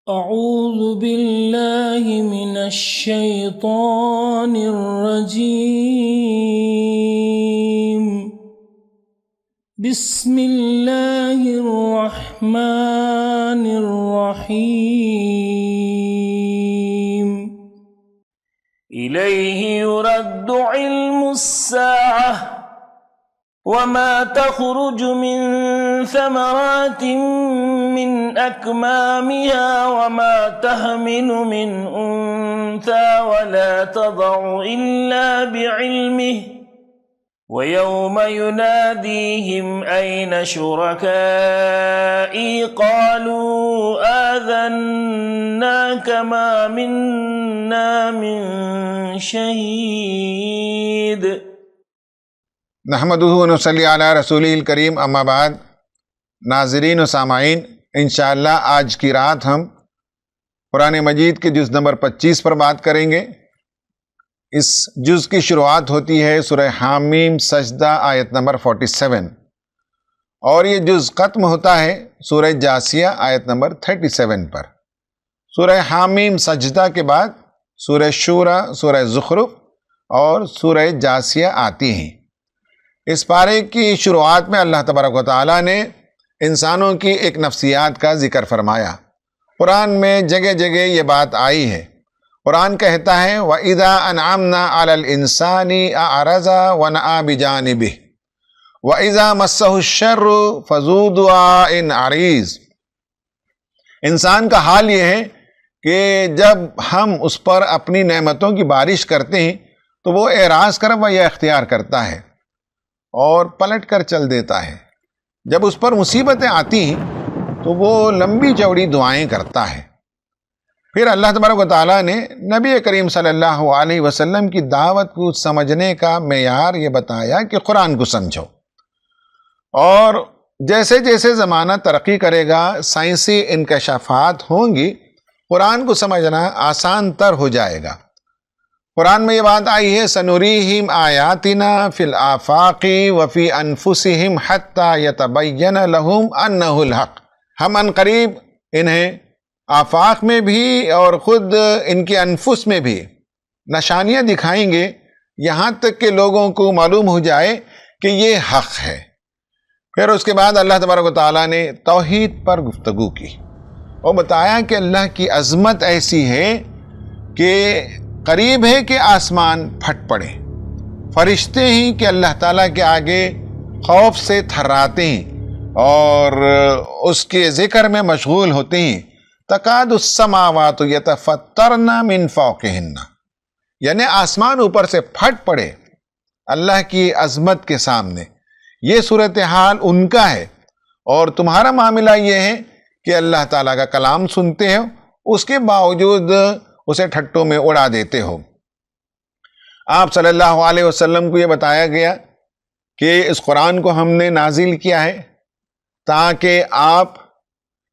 أعوذ بالله من الشيطان الرجيم. بسم الله الرحمن الرحيم. إليه يرد علم الساعة وما تخرج من ثمرات من أكمامها وما تحمل من أنثى ولا تضع إلا بعلمه ويوم يناديهم أين شركائي قالوا آذناك ما منا من شهيد. نحمدہ و نصلی علی رسولہ الکریم، اما بعد. ناظرین و سامعین، انشاءاللہ آج کی رات ہم قرآن مجید کے جز نمبر 25 پر بات کریں گے. اس جز کی شروعات ہوتی ہے سورہ حامیم سجدہ آیت نمبر 47، اور یہ جز ختم ہوتا ہے سورہ جاسیہ آیت نمبر 37 پر. سورہ حامیم سجدہ کے بعد سورہ شورى، سورہ زخرف اور سورہ جاسیہ آتی ہیں. اس پارے کی شروعات میں اللہ تبارک و تعالیٰ نے انسانوں کی ایک نفسیات کا ذکر فرمایا. قرآن میں جگہ جگہ یہ بات آئی ہے. قرآن کہتا ہے وَإِذَا أَنْعَمْنَا عَلَى الْإِنسَانِ أَعْرَضَ وَنَأَىٰ بِجَانِبِهِ وَإِذَا مَسَّهُ الشَّرُّ فَذُو دُعَاءٍ عَرِيضٍ. انسان کا حال یہ ہے کہ جب ہم اس پر اپنی نعمتوں کی بارش کرتے ہیں تو وہ اعراض کا رویہ اختیار کرتا ہے اور پلٹ کر چل دیتا ہے. جب اس پر مصیبتیں آتی ہیں تو وہ لمبی چوڑی دعائیں کرتا ہے. پھر اللہ تبارک و تعالیٰ نے نبی کریم صلی اللہ علیہ وسلم کی دعوت کو سمجھنے کا معیار یہ بتایا کہ قرآن کو سمجھو، اور جیسے جیسے زمانہ ترقی کرے گا، سائنسی انکشافات ہوں گی، قرآن کو سمجھنا آسان تر ہو جائے گا. قرآن میں یہ بات آئی ہے سنوریہم آیاتنا فی الآفاق وفی انفسہم حتی یتبین لہم انہ الحق. ہم ان قریب انہیں آفاق میں بھی اور خود ان کے انفس میں بھی نشانیاں دکھائیں گے، یہاں تک کہ لوگوں کو معلوم ہو جائے کہ یہ حق ہے. پھر اس کے بعد اللہ تبارک و تعالیٰ نے توحید پر گفتگو کی اور بتایا کہ اللہ کی عظمت ایسی ہے کہ قریب ہے کہ آسمان پھٹ پڑے. فرشتے ہیں کہ اللہ تعالیٰ کے آگے خوف سے تھراتے ہیں اور اس کے ذکر میں مشغول ہوتے ہیں. تکاد السماوات یتفطرن من فوقہن، یعنی آسمان اوپر سے پھٹ پڑے اللہ کی عظمت کے سامنے. یہ صورتحال ان کا ہے، اور تمہارا معاملہ یہ ہے کہ اللہ تعالیٰ کا کلام سنتے ہو، اس کے باوجود اسے ٹھٹوں میں اڑا دیتے ہو. آپ صلی اللہ علیہ وسلم کو یہ بتایا گیا کہ اس قرآن کو ہم نے نازل کیا ہے تاکہ آپ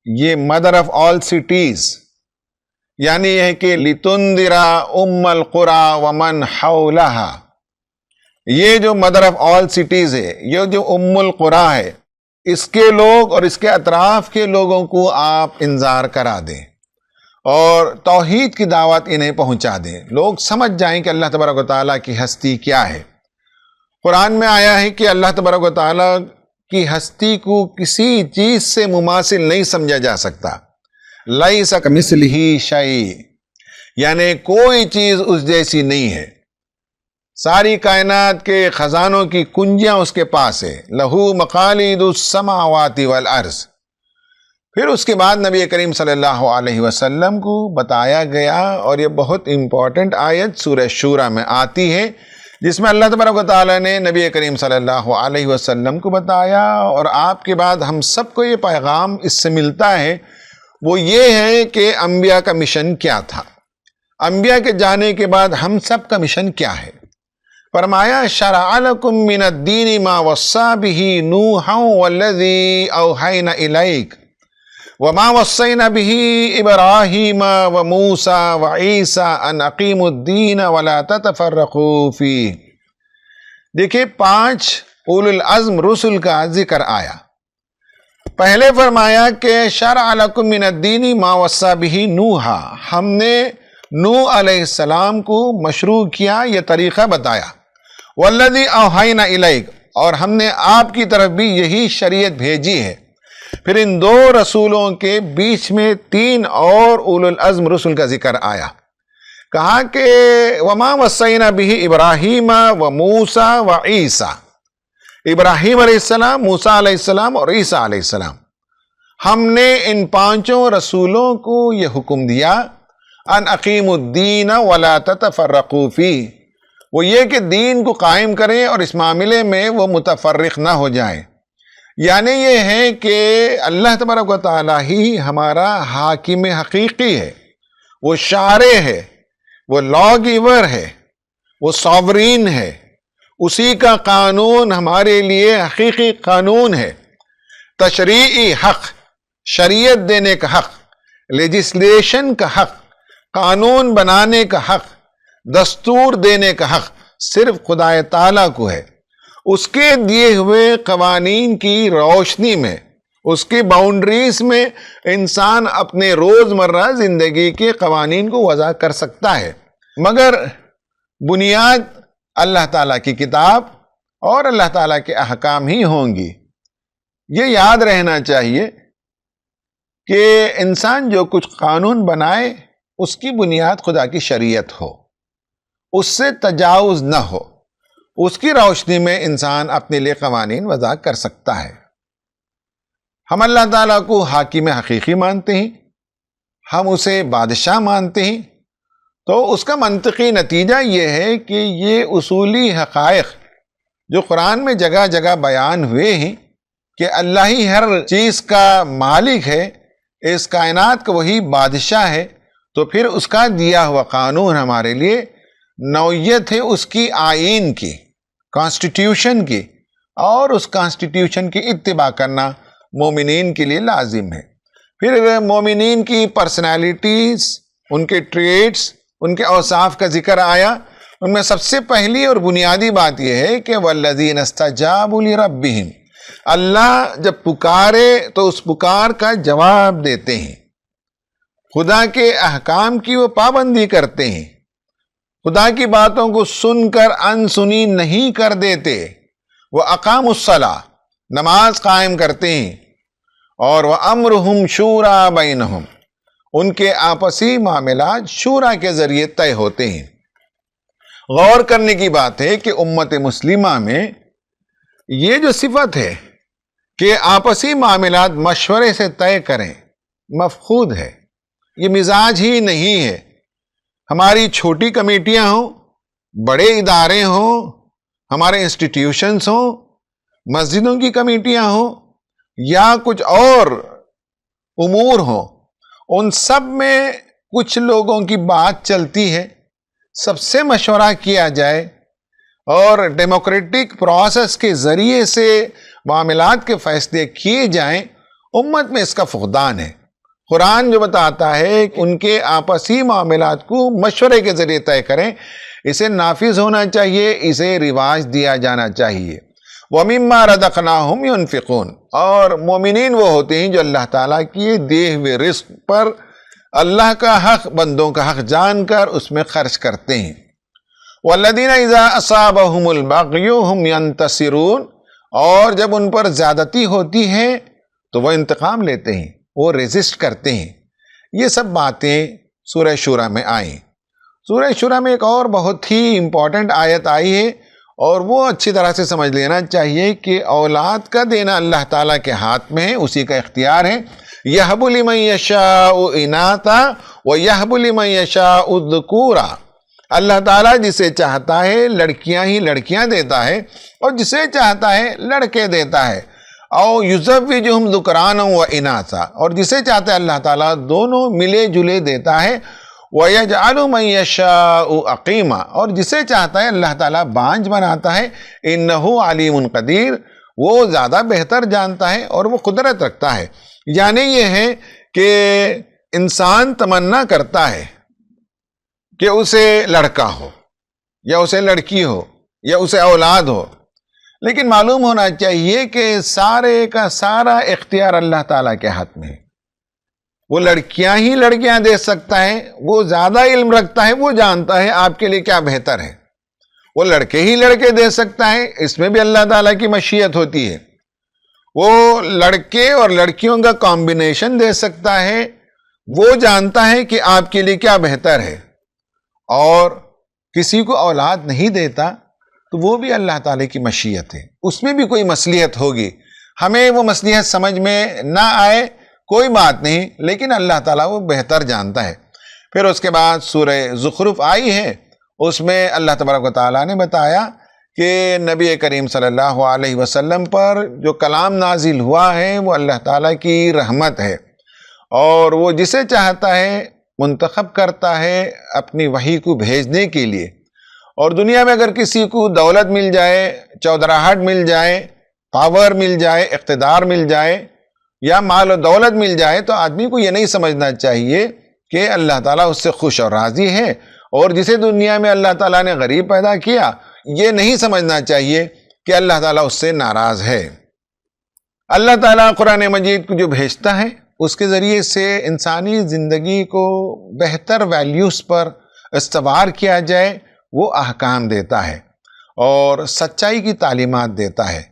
یہ مدر آف آل سٹیز، یعنی یہ ہے کہ لِتُنذِرَ أُمَّ الْقُرَى وَمَنْ حَوْلَهَا، یہ جو مدر آف آل سٹیز ہے، یہ جو ام القریٰ ہے، اس کے لوگ اور اس کے اطراف کے لوگوں کو آپ انذار کرا دیں اور توحید کی دعوت انہیں پہنچا دیں. لوگ سمجھ جائیں کہ اللہ تبارک و تعالیٰ کی ہستی کیا ہے. قرآن میں آیا ہے کہ اللہ تبارک و تعالیٰ کی ہستی کو کسی چیز سے مماثل نہیں سمجھا جا سکتا. لیس کمثلہ شیء، یعنی کوئی چیز اس جیسی نہیں ہے. ساری کائنات کے خزانوں کی کنجیاں اس کے پاس ہے. لہو مقالید السماوات والارض. پھر اس کے بعد نبی کریم صلی اللہ علیہ وسلم کو بتایا گیا، اور یہ بہت امپورٹنٹ آیت سورہ شورى میں آتی ہے جس میں اللہ تبارک و تعالیٰ نے نبی کریم صلی اللہ علیہ وسلم کو بتایا، اور آپ کے بعد ہم سب کو یہ پیغام اس سے ملتا ہے. وہ یہ ہے کہ انبیاء کا مشن کیا تھا، انبیاء کے جانے کے بعد ہم سب کا مشن کیا ہے. فرمایا شرع لکم من الدین ما وصى به نوحا والذی اوحینا الیک وما وصینا به ابراہیم وموسیٰ وعیسیٰ ان اقیموا الدین ولا تتفرقوا فیہ. دیکھیں 5 اولو العزم رسل کا ذکر آیا. پہلے فرمایا کہ شرع لکم من الدین ما وصی بہ نوحا، ہم نے نوح علیہ السلام کو مشروع کیا، یہ طریقہ بتایا، والذی اوحینا الیک، اور ہم نے آپ کی طرف بھی یہی شریعت بھیجی ہے۔ پھر ان دو رسولوں کے بیچ میں 3 اور اولو العزم رسول کا ذکر آیا، کہا کہ وما وصینا بہ ابراہیم و موسیٰ و عیسیٰ، ابراہیم علیہ السلام، موسیٰ علیہ السلام اور عیسیٰ علیہ السلام، ہم نے ان 5 رسولوں کو یہ حکم دیا ان اقیموا الدین ولا تتفرقوا فیہ، وہ یہ کہ دین کو قائم کریں اور اس معاملے میں وہ متفرق نہ ہو جائیں۔ یعنی یہ ہے کہ اللہ تبارک و تعالیٰ ہی ہمارا حاکم حقیقی ہے، وہ شارع ہے، وہ لا گیور ہے، وہ ساورین ہے، اسی کا قانون ہمارے لیے حقیقی قانون ہے، تشریعی حق، شریعت دینے کا حق، لیجسلیشن کا حق، قانون بنانے کا حق، دستور دینے کا حق صرف خدا تعالیٰ کو ہے۔ اس کے دیے ہوئے قوانین کی روشنی میں، اس کی باؤنڈریز میں انسان اپنے روزمرہ زندگی کے قوانین کو وضع کر سکتا ہے، مگر بنیاد اللہ تعالیٰ کی کتاب اور اللہ تعالیٰ کے احکام ہی ہوں گی۔ یہ یاد رہنا چاہیے کہ انسان جو کچھ قانون بنائے اس کی بنیاد خدا کی شریعت ہو، اس سے تجاوز نہ ہو، اس کی روشنی میں انسان اپنے لیے قوانین وضع کر سکتا ہے۔ ہم اللہ تعالیٰ کو حاکم حقیقی مانتے ہیں، ہم اسے بادشاہ مانتے ہیں، تو اس کا منطقی نتیجہ یہ ہے کہ یہ اصولی حقائق جو قرآن میں جگہ جگہ بیان ہوئے ہیں کہ اللہ ہی ہر چیز کا مالک ہے، اس کائنات کا وہی بادشاہ ہے، تو پھر اس کا دیا ہوا قانون ہمارے لیے نوعیت ہے اس کی آئین کی، کانسٹیٹیوشن کی، اور اس کانسٹیٹیوشن کی اتباع کرنا مومنین کے لیے لازم ہے۔ پھر مومنین کی پرسنالٹیز، ان کے ٹریٹس، ان کے اوصاف کا ذکر آیا، ان میں سب سے پہلی اور بنیادی بات یہ ہے کہ وَالَّذِينَ اسْتَجَابُوا لِرَبِّهِمْ، اللہ جب پکارے تو اس پکار کا جواب دیتے ہیں، خدا کے احکام کی وہ پابندی کرتے ہیں، خدا کی باتوں کو سن کر انسنی نہیں کر دیتے، وہ اقاموا الصلاۃ، نماز قائم کرتے ہیں، اور وَأَمْرُهُمْ شُورَىٰ بَيْنَهُمْ، ان کے آپسی معاملات شورا کے ذریعے طے ہوتے ہیں۔ غور کرنے کی بات ہے کہ امت مسلمہ میں یہ جو صفت ہے کہ آپسی معاملات مشورے سے طے کریں، مفقود ہے، یہ مزاج ہی نہیں ہے۔ ہماری چھوٹی کمیٹیاں ہوں، بڑے ادارے ہوں، ہمارے انسٹیٹیوشنز ہوں، مسجدوں کی کمیٹیاں ہوں، یا کچھ اور امور ہوں، ان سب میں کچھ لوگوں کی بات چلتی ہے، سب سے مشورہ کیا جائے اور ڈیموکریٹک پروسیس کے ذریعے سے معاملات کے فیصلے کیے جائیں، امت میں اس کا فقدان ہے۔ قرآن جو بتاتا ہے کہ ان کے آپسی معاملات کو مشورے کے ذریعے طے کریں، اسے نافذ ہونا چاہیے، اسے رواج دیا جانا چاہیے۔ وَمِمَّا رَزَقْنَاهُمْ يُنْفِقُونَ، اور مومنین وہ ہوتے ہیں جو اللہ تعالیٰ کی دیے ہوئے رزق پر اللہ کا حق، بندوں کا حق جان کر اس میں خرچ کرتے ہیں۔ وَالَّذِينَ إِذَا أَصَابَهُمُ الْبَغْيُ هُمْ يَنْتَصِرُونَ، اور جب ان پر زیادتی ہوتی ہے تو وہ انتقام لیتے ہیں، وہ ریزسٹ کرتے ہیں۔ یہ سب باتیں سورہ شورى میں آئیں۔ سورہ شورى میں ایک اور بہت ہی امپورٹنٹ آیت آئی ہے، اور وہ اچھی طرح سے سمجھ لینا چاہیے کہ اولاد کا دینا اللہ تعالیٰ کے ہاتھ میں ہے، اسی کا اختیار ہے۔ يَهْبُ لِمَن يَشَاءُ إِنَاثًا وَيَهْبُ لِمَن يَشَاءُ الذُّكُورًا، اللہ تعالیٰ جسے چاہتا ہے لڑکیاں ہی لڑکیاں دیتا ہے، اور جسے چاہتا ہے لڑکے دیتا ہے۔ او يُزَوِّجُهُمْ ذُكْرَانًا وَإِنَاثًا، اور جسے چاہتا ہے اللہ تعالیٰ دونوں ملے جلے دیتا ہے۔ وَيَجْعَلُ مَن يَشَاءُ عَقِيمًا، اور جسے چاہتا ہے اللہ تعالیٰ بانجھ بناتا ہے۔ إِنَّهُ عَلِيمٌ قَدِيرٌ، وہ زیادہ بہتر جانتا ہے اور وہ قدرت رکھتا ہے۔ یعنی یہ ہے کہ انسان تمنا کرتا ہے کہ اسے لڑکا ہو یا اسے لڑکی ہو یا اسے اولاد ہو، لیکن معلوم ہونا چاہیے کہ سارے کا سارا اختیار اللہ تعالیٰ کے ہاتھ میں ہے. وہ لڑکیاں ہی لڑکیاں دے سکتا ہے، وہ زیادہ علم رکھتا ہے، وہ جانتا ہے آپ کے لیے کیا بہتر ہے. وہ لڑکے ہی لڑکے دے سکتا ہے، اس میں بھی اللہ تعالیٰ کی مشیت ہوتی ہے. وہ لڑکے اور لڑکیوں کا کمبینیشن دے سکتا ہے، وہ جانتا ہے کہ آپ کے لیے کیا بہتر ہے. اور کسی کو اولاد نہیں دیتا تو وہ بھی اللہ تعالیٰ کی مشیت ہے، اس میں بھی کوئی مصلحت ہوگی. ہمیں وہ مصلحت سمجھ میں نہ آئے کوئی بات نہیں، لیکن اللہ تعالیٰ وہ بہتر جانتا ہے. پھر اس کے بعد سورہ زخرف آئی ہے، اس میں اللہ تبارک و تعالیٰ نے بتایا کہ نبی کریم صلی اللہ علیہ وسلم پر جو کلام نازل ہوا ہے وہ اللہ تعالیٰ کی رحمت ہے، اور وہ جسے چاہتا ہے منتخب کرتا ہے اپنی وحی کو بھیجنے کے لیے. اور دنیا میں اگر کسی کو دولت مل جائے، چودراہٹ مل جائے، پاور مل جائے، اقتدار مل جائے یا مال و دولت مل جائے تو آدمی کو یہ نہیں سمجھنا چاہیے کہ اللہ تعالیٰ اس سے خوش اور راضی ہے. اور جسے دنیا میں اللہ تعالیٰ نے غریب پیدا کیا، یہ نہیں سمجھنا چاہیے کہ اللہ تعالیٰ اس سے ناراض ہے. اللہ تعالیٰ قرآن مجید کو جو بھیجتا ہے اس کے ذریعے سے انسانی زندگی کو بہتر ویلیوز پر استوار کیا جائے وہ احکام دیتا ہے، اور سچائی کی تعلیمات دیتا ہے.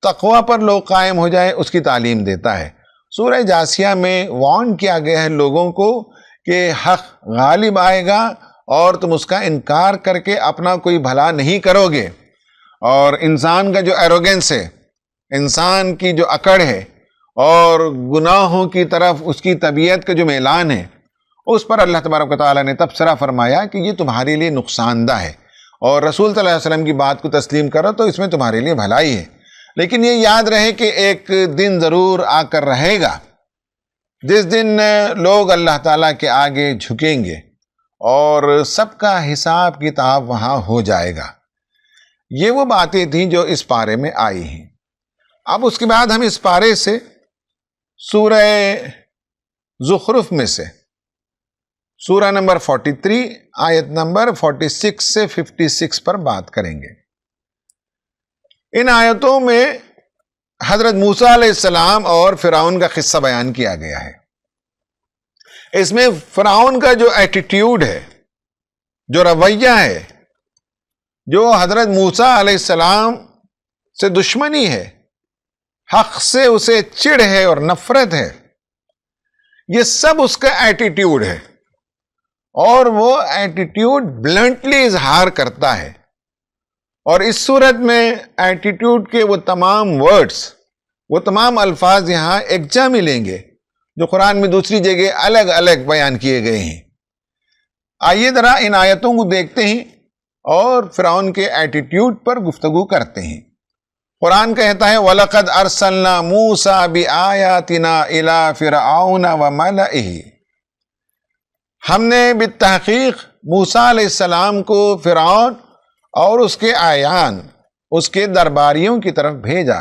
تقوی پر لوگ قائم ہو جائے اس کی تعلیم دیتا ہے. سورہ جاسیہ میں وارن کیا گیا ہے لوگوں کو کہ حق غالب آئے گا اور تم اس کا انکار کر کے اپنا کوئی بھلا نہیں کرو گے. اور انسان کا جو ایروگنس ہے، انسان کی جو اکڑ ہے اور گناہوں کی طرف اس کی طبیعت کا جو میلان ہے، اس پر اللہ تبارک و تعالیٰ نے تبصرہ فرمایا کہ یہ تمہارے لیے نقصان دہ ہے، اور رسول صلی اللہ علیہ وسلم کی بات کو تسلیم کرو تو اس میں تمہارے لیے بھلائی ہے. لیکن یہ یاد رہے کہ ایک دن ضرور آ کر رہے گا جس دن لوگ اللہ تعالیٰ کے آگے جھکیں گے اور سب کا حساب کتاب وہاں ہو جائے گا. یہ وہ باتیں تھیں جو اس پارے میں آئی ہیں. اب اس کے بعد ہم اس پارے سے سورہ زخرف میں سے سورہ نمبر 43 آیت نمبر 46 سے 56 پر بات کریں گے. ان آیتوں میں حضرت موسیٰ علیہ السلام اور فرعون کا قصہ بیان کیا گیا ہے. اس میں فرعون کا جو ایٹیٹیوڈ ہے، جو رویہ ہے، جو حضرت موسیٰ علیہ السلام سے دشمنی ہے، حق سے اسے چڑ ہے اور نفرت ہے، یہ سب اس کا ایٹیٹیوڈ ہے، اور وہ ایٹیٹیوڈ بلنٹلی اظہار کرتا ہے. اور اس صورت میں ایٹیٹیوڈ کے وہ تمام ورڈز، وہ تمام الفاظ یہاں یکجا ملیں گے جو قرآن میں دوسری جگہ الگ الگ بیان کیے گئے ہیں. آئیے ذرا ان آیتوں کو دیکھتے ہیں اور فرعون کے ایٹیٹیوڈ پر گفتگو کرتے ہیں. قرآن کہتا ہے وَلَقَدْ أَرْسَلْنَا مُوسَى بِآيَاتِنَا إِلَىٰ فِرْعَوْنَ وَمَلَئِهِ، ہم نے بالتحقیق موسیٰ علیہ السلام کو فرعون اور اس کے آیان، اس کے درباریوں کی طرف بھیجا.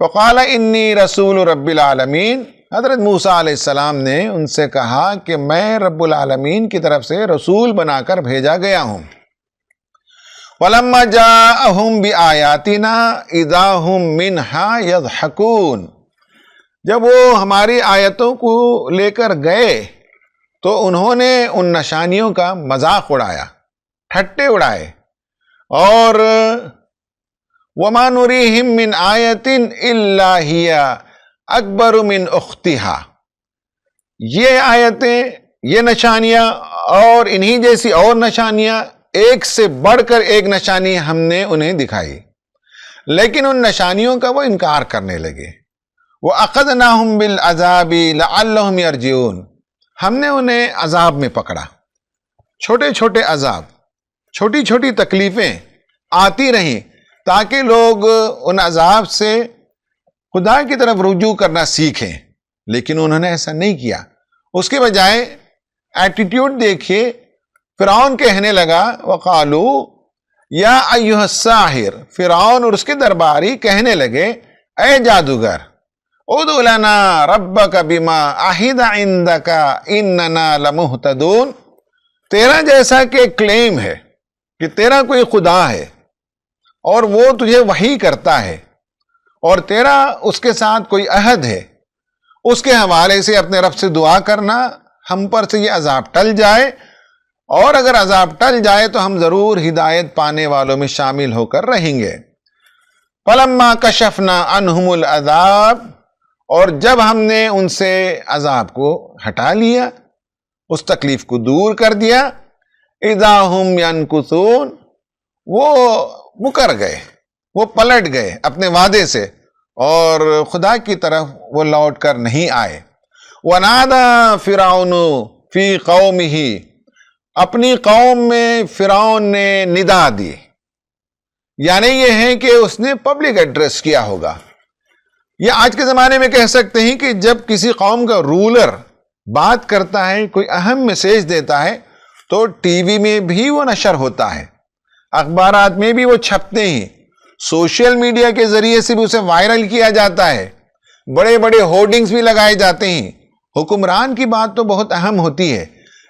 وَقَالَ إِنِّي رَسُولُ رَبِّ الْعَالَمِينَ، حضرت موسیٰ علیہ السلام نے ان سے کہا کہ میں رب العالمین کی طرف سے رسول بنا کر بھیجا گیا ہوں. وَلَمَّا جَاءَهُمْ بِآيَاتِنَا إِذَا هُمْ مِنْهَا يَضْحَكُونَ، جب وہ ہماری آیتوں کو لے کر گئے تو انہوں نے ان نشانیوں کا مذاق اڑایا، ٹھٹے اڑائے. اور وَمَا نُرِيهِمْ مِنْ آيَةٍ إِلَّا هِيَ أَكْبَرُ مِنْ أُخْتِهَا، یہ آیتیں، یہ نشانیاں اور انہی جیسی اور نشانیاں، ایک سے بڑھ کر ایک نشانی ہم نے انہیں دکھائی، لیکن ان نشانیوں کا وہ انکار کرنے لگے. وَأَخَذْنَاهُمْ بِالْعَذَابِ لَعَلَّهُمْ يَرْجِعُونَ، ہم نے انہیں عذاب میں پکڑا. چھوٹے چھوٹے عذاب، چھوٹی چھوٹی تکلیفیں آتی رہیں تاکہ لوگ ان عذاب سے خدا کی طرف رجوع کرنا سیکھیں، لیکن انہوں نے ایسا نہیں کیا. اس کے بجائے ایٹیٹیوڈ دیکھیے، فرعون کہنے لگا وقالو یا ایھا الساحر، فرعون اور اس کے درباری کہنے لگے اے جادوگر، ادع لنا ربک بما عہد عندک اننا لمہتدون، تیرا جیسا کہ کلیم ہے کہ تیرا کوئی خدا ہے اور وہ تجھے وحی کرتا ہے اور تیرا اس کے ساتھ کوئی عہد ہے، اس کے حوالے سے اپنے رب سے دعا کرنا ہم پر سے یہ عذاب ٹل جائے، اور اگر عذاب ٹل جائے تو ہم ضرور ہدایت پانے والوں میں شامل ہو کر رہیں گے۔ فَلَمَّا كَشَفْنَا عَنْهُمُ الْعَذَابَ، اور جب ہم نے ان سے عذاب کو ہٹا لیا، اس تکلیف کو دور کر دیا، اِذَا هُمْ يَنْكُثُونَ، وہ مکر گئے، وہ پلٹ گئے اپنے وعدے سے اور خدا کی طرف وہ لوٹ کر نہیں آئے۔ وَنَادَى فِرْعَوْنُ فِي قَوْمِهِ، اپنی قوم میں فرعون نے ندا دی، یعنی یہ ہے کہ اس نے پبلک ایڈریس کیا ہوگا۔ یہ آج کے زمانے میں کہہ سکتے ہیں کہ جب کسی قوم کا رولر بات کرتا ہے، کوئی اہم میسیج دیتا ہے، تو ٹی وی میں بھی وہ نشر ہوتا ہے، اخبارات میں بھی وہ چھپتے ہیں، سوشل میڈیا کے ذریعے سے بھی اسے وائرل کیا جاتا ہے، بڑے بڑے ہورڈنگز بھی لگائے جاتے ہیں۔ حکمران کی بات تو بہت اہم ہوتی ہے۔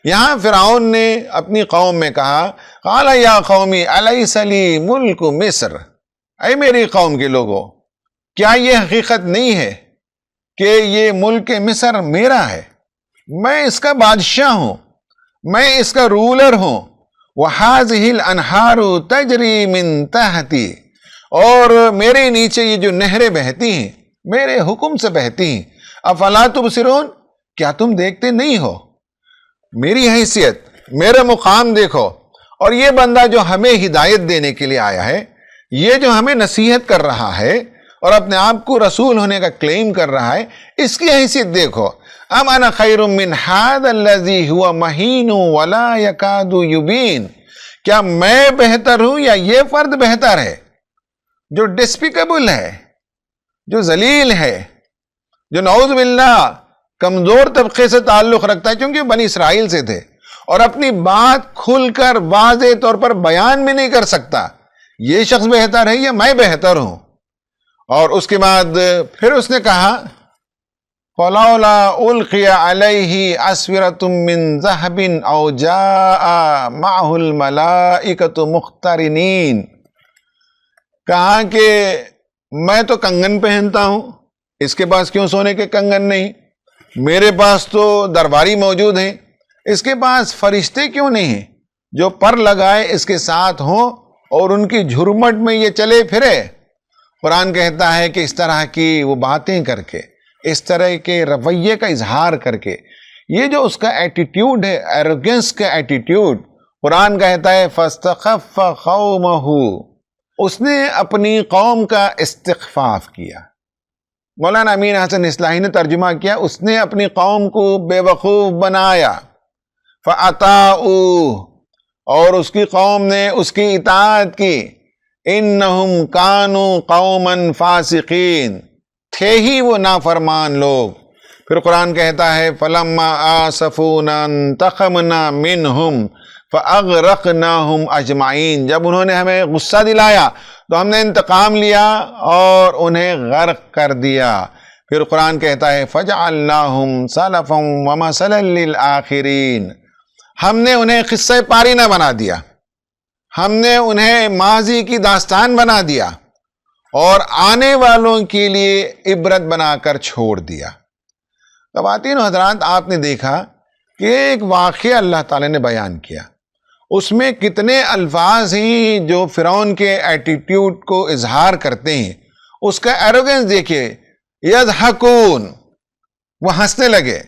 یہاں فرعون نے اپنی قوم میں کہا، قال یا قومی الیس لی ملک مصر، اے میری قوم کے لوگوں، کیا یہ حقیقت نہیں ہے کہ یہ ملک مصر میرا ہے، میں اس کا بادشاہ ہوں، میں اس کا رولر ہوں، وَهَذِهِ الْأَنْهَارُ تَجْرِي مِن تَحْتِي، اور میرے نیچے یہ جو نہریں بہتی ہیں میرے حکم سے بہتی ہیں، افلا تبصرون، کیا تم دیکھتے نہیں ہو؟ میری حیثیت، میرا مقام دیکھو۔ اور یہ بندہ جو ہمیں ہدایت دینے کے لیے آیا ہے، یہ جو ہمیں نصیحت کر رہا ہے اور اپنے آپ کو رسول ہونے کا کلیم کر رہا ہے، اس کی حیثیت دیکھو۔ ام انا خیر من ھذا الذی ھو مہین ولا یکاد یبین، کیا میں بہتر ہوں یا یہ فرد بہتر ہے جو ڈسپیکیبل ہے، جو ذلیل ہے، جو نعوذ باللہ کمزور طبقے سے تعلق رکھتا ہے، کیونکہ بنی اسرائیل سے تھے اور اپنی بات کھل کر واضح طور پر بیان بھی نہیں کر سکتا، یہ شخص بہتر ہے یا میں بہتر ہوں؟ اور اس کے بعد پھر اس نے کہا فَلَوْلَا أُلْقِيَ عَلَيْهِ أَسْوِرَةٌ مِّن ذَهَبٍ أَوْ جَاءَ مَعَهُ الْمَلَائِكَةُ مُقْتَرِنِينَ، کہا کہ میں تو کنگن پہنتا ہوں، اس کے پاس کیوں سونے کے کنگن نہیں؟ میرے پاس تو درباری موجود ہیں، اس کے پاس فرشتے کیوں نہیں ہیں جو پر لگائے اس کے ساتھ ہوں اور ان کی جھرمٹ میں یہ چلے پھرے؟ قرآن کہتا ہے کہ اس طرح کی وہ باتیں کر کے، اس طرح کے رویے کا اظہار کر کے، یہ جو اس کا ایٹیٹیوڈ ہے، ایروگنس کا ایٹیٹیوڈ، قرآن کہتا ہے فَاسْتَخَفَّ قَوْمَهُ، اس نے اپنی قوم کا استخفاف کیا۔ مولانا امین حسن اصلاحی نے ترجمہ کیا، اس نے اپنی قوم کو بے وقوف بنایا، فَأَطَاعُوهُ، اور اس کی قوم نے اس کی اطاعت کی، اِنَّهُمْ كَانُوا قَوْمًا فَاسِقِينَ، تھے ہی وہ نافرمان لوگ۔ پھر قرآن کہتا ہے فَلَمَّا آسَفُونَا انتقمنا منہم فَأَغْرَقْنَاهُمْ أَجْمَعِينَ، جب انہوں نے ہمیں غصہ دلایا تو ہم نے انتقام لیا اور انہیں غرق کر دیا۔ پھر قرآن کہتا ہے فَجَعَلْنَاهُمْ سَلَفًا وَمَثَلًا لِلْآخِرِينَ، ہم نے انہیں قصہ پارینہ بنا دیا، ہم نے انہیں ماضی کی داستان بنا دیا اور آنے والوں کے لیے عبرت بنا کر چھوڑ دیا۔ خواتین و حضرات، آپ نے دیکھا کہ ایک واقعہ اللہ تعالی نے بیان کیا، اس میں کتنے الفاظ ہیں جو فرعون کے ایٹیٹیوڈ کو اظہار کرتے ہیں۔ اس کا ایروگنس دیکھیے، یضحکون، وہ ہنسنے لگے،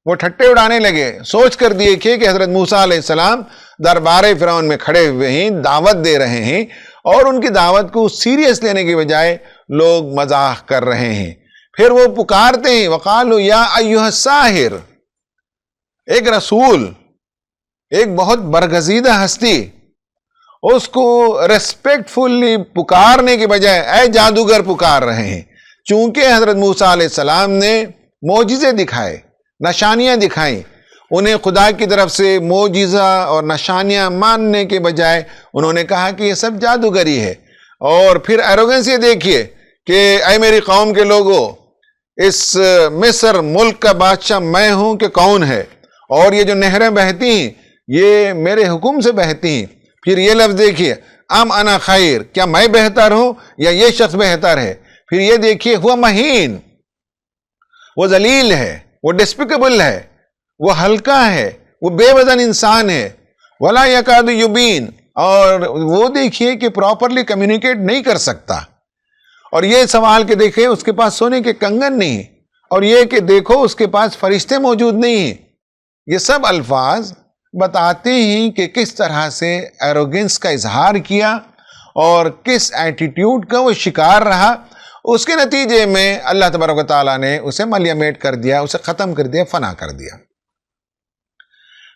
وہ ٹھٹے اڑانے لگے۔ سوچ کر دیکھیے کہ حضرت موسیٰ علیہ السلام دربار فرعون میں کھڑے ہوئے ہیں، دعوت دے رہے ہیں، اور ان کی دعوت کو سیریس لینے کے بجائے لوگ مزاح کر رہے ہیں۔ پھر وہ پکارتے ہیں وقالوا یا ایھا الساحر، ایک رسول، ایک بہت برگزیدہ ہستی، اس کو ریسپیکٹفلی پکارنے کے بجائے اے جادوگر پکار رہے ہیں۔ چونکہ حضرت موسیٰ علیہ السلام نے معجزے دکھائے، نشانیاں دکھائیں، انہیں خدا کی طرف سے معجزہ اور نشانیاں ماننے کے بجائے انہوں نے کہا کہ یہ سب جادوگری ہے۔ اور پھر ایروگنس یہ دیکھیے کہ اے میری قوم کے لوگوں، اس مصر ملک کا بادشاہ میں ہوں کہ کون ہے، اور یہ جو نہریں بہتی ہیں یہ میرے حکم سے بہتی ہیں۔ پھر یہ لفظ دیکھیے ام انا خیر، کیا میں بہتر ہوں یا یہ شخص بہتر ہے؟ پھر یہ دیکھیے وہ مہین، وہ ذلیل ہے، وہ ڈسپیکیبل ہے، وہ ہلکا ہے، وہ بے وزن انسان ہے، ولا یکاد یبین، اور وہ دیکھیے کہ پراپرلی کمیونیکیٹ نہیں کر سکتا، اور یہ سوال کہ دیکھیں اس کے پاس سونے کے کنگن نہیں، اور یہ کہ دیکھو اس کے پاس فرشتے موجود نہیں ہیں۔ یہ سب الفاظ بتاتے ہیں کہ کس طرح سے ایروگنس کا اظہار کیا اور کس ایٹیٹیوڈ کا وہ شکار رہا۔ اس کے نتیجے میں اللہ تبارک و تعالیٰ نے اسے ملیمیٹ کر دیا، اسے ختم کر دیا، فنا کر دیا۔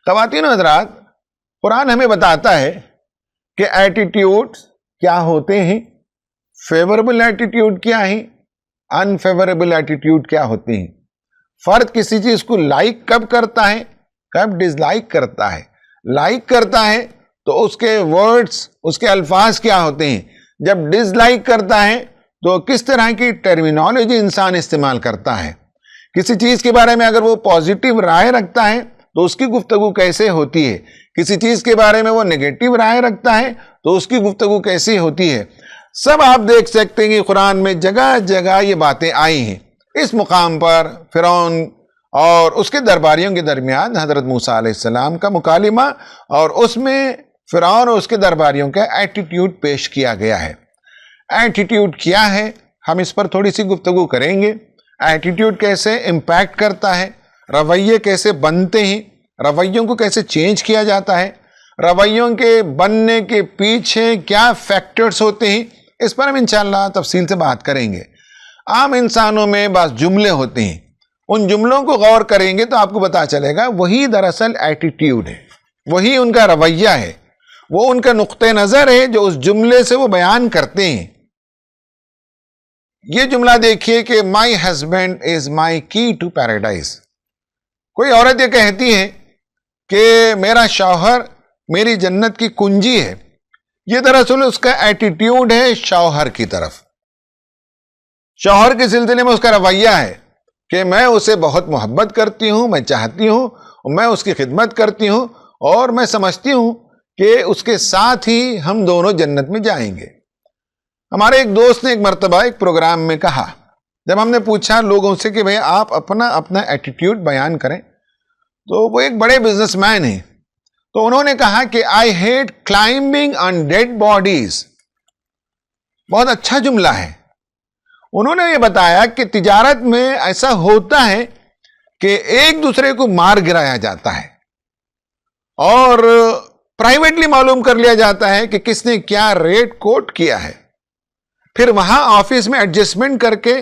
خواتین و حضرات، قرآن ہمیں بتاتا ہے کہ ایٹیٹیوڈ کیا ہوتے ہیں، فیوریبل ایٹیٹیوڈ کیا ہیں، انفیوریبل ایٹیٹیوڈ کیا ہوتے ہیں۔ فرد کسی چیز کو لائک کب کرتا ہے، کب ڈس لائک کرتا ہے۔ لائک کرتا ہے تو اس کے ورڈز، اس کے الفاظ کیا ہوتے ہیں، جب ڈس لائک کرتا ہے تو کس طرح کی ٹرمینالوجی انسان استعمال کرتا ہے۔ کسی چیز کے بارے میں اگر وہ پازیٹیو رائے رکھتا ہے تو اس کی گفتگو کیسے ہوتی ہے، کسی چیز کے بارے میں وہ نیگیٹو رائے رکھتا ہے تو اس کی گفتگو کیسی ہوتی ہے۔ سب آپ دیکھ سکتے ہیں کہ قرآن میں جگہ جگہ یہ باتیں آئی ہیں۔ اس مقام پر فرعون اور اس کے درباریوں کے درمیان حضرت موسیٰ علیہ السلام کا مکالمہ، اور اس میں فرعون اور اس کے درباریوں کا ایٹیٹیوڈ پیش کیا گیا ہے۔ ایٹیٹیوڈ کیا ہے، ہم اس پر تھوڑی سی گفتگو کریں گے۔ ایٹیٹیوڈ کیسے امپیکٹ کرتا ہے، رویے کیسے بنتے ہیں، رویوں کو کیسے چینج کیا جاتا ہے، رویوں کے بننے کے پیچھے کیا فیکٹرز ہوتے ہیں، اس پر ہم انشاءاللہ تفصیل سے بات کریں گے۔ عام انسانوں میں بعض جملے ہوتے ہیں، ان جملوں کو غور کریں گے تو آپ کو پتا چلے گا وہی دراصل ایٹیٹیوڈ ہے، وہی ان کا رویہ ہے، وہ ان کا نقطہ نظر ہے جو اس جملے سے وہ بیان کرتے ہیں۔ یہ جملہ دیکھیے کہ مائی ہسبینڈ از مائی کی ٹو پیراڈائز۔ کوئی عورت یہ کہتی ہے کہ میرا شوہر میری جنت کی کنجی ہے، یہ دراصل اس کا ایٹیٹیوڈ ہے شوہر کی طرف۔ شوہر کے سلسلے میں اس کا رویہ ہے کہ میں اسے بہت محبت کرتی ہوں، میں چاہتی ہوں، میں اس کی خدمت کرتی ہوں، اور میں سمجھتی ہوں کہ اس کے ساتھ ہی ہم دونوں جنت میں جائیں گے۔ ہمارے ایک دوست نے ایک مرتبہ ایک پروگرام میں کہا، جب ہم نے پوچھا لوگوں سے کہ بھئی آپ اپنا ایٹیٹیوڈ بیان کریں، تو وہ ایک بڑے بزنس مین ہیں، تو انہوں نے کہا کہ I hate climbing on dead bodies. بہت اچھا جملہ ہے۔ انہوں نے یہ بتایا کہ تجارت میں ایسا ہوتا ہے کہ ایک دوسرے کو مار گرایا جاتا ہے اور پرائیویٹلی معلوم کر لیا جاتا ہے کہ کس نے کیا ریٹ کوٹ کیا ہے، پھر وہاں آفس میں ایڈجسٹمنٹ کر کے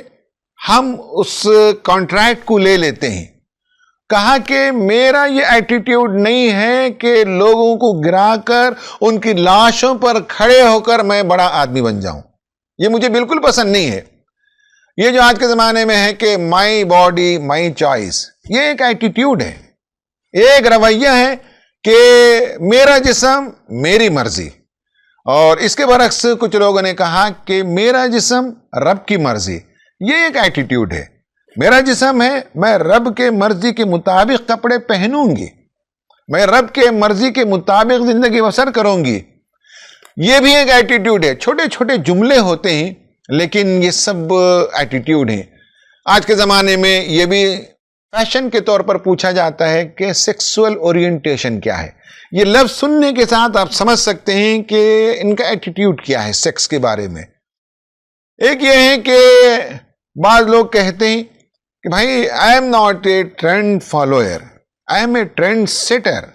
ہم اس کانٹریکٹ کو لے لیتے ہیں۔ کہا کہ میرا یہ ایٹیٹیوڈ نہیں ہے کہ لوگوں کو گرا کر ان کی لاشوں پر کھڑے ہو کر میں بڑا آدمی بن جاؤں، یہ مجھے بالکل پسند نہیں ہے۔ یہ جو آج کے زمانے میں ہے کہ مائی باڈی مائی چوائس، یہ ایک ایٹیٹیوڈ ہے، ایک رویہ ہے کہ میرا جسم میری مرضی، اور اس کے برعکس کچھ لوگوں نے کہا کہ میرا جسم رب کی مرضی۔ یہ ایک ایٹیٹیوڈ ہے، میرا جسم ہے، میں رب کے مرضی کے مطابق کپڑے پہنوں گی، میں رب کے مرضی کے مطابق زندگی بسر کروں گی۔ یہ بھی ایک ایٹیٹیوڈ ہے۔ چھوٹے چھوٹے جملے ہوتے ہیں لیکن یہ سب ایٹیٹیوڈ ہیں۔ آج کے زمانے میں یہ بھی فیشن کے طور پر پوچھا جاتا ہے کہ سیکسول اورینٹیشن کیا ہے۔ یہ لفظ سننے کے ساتھ آپ سمجھ سکتے ہیں کہ ان کا ایٹیٹیوڈ کیا ہے سیکس کے بارے میں۔ ایک یہ ہے کہ بعض لوگ کہتے ہیں کہ بھائی I am not a trend follower, I am a trend setter.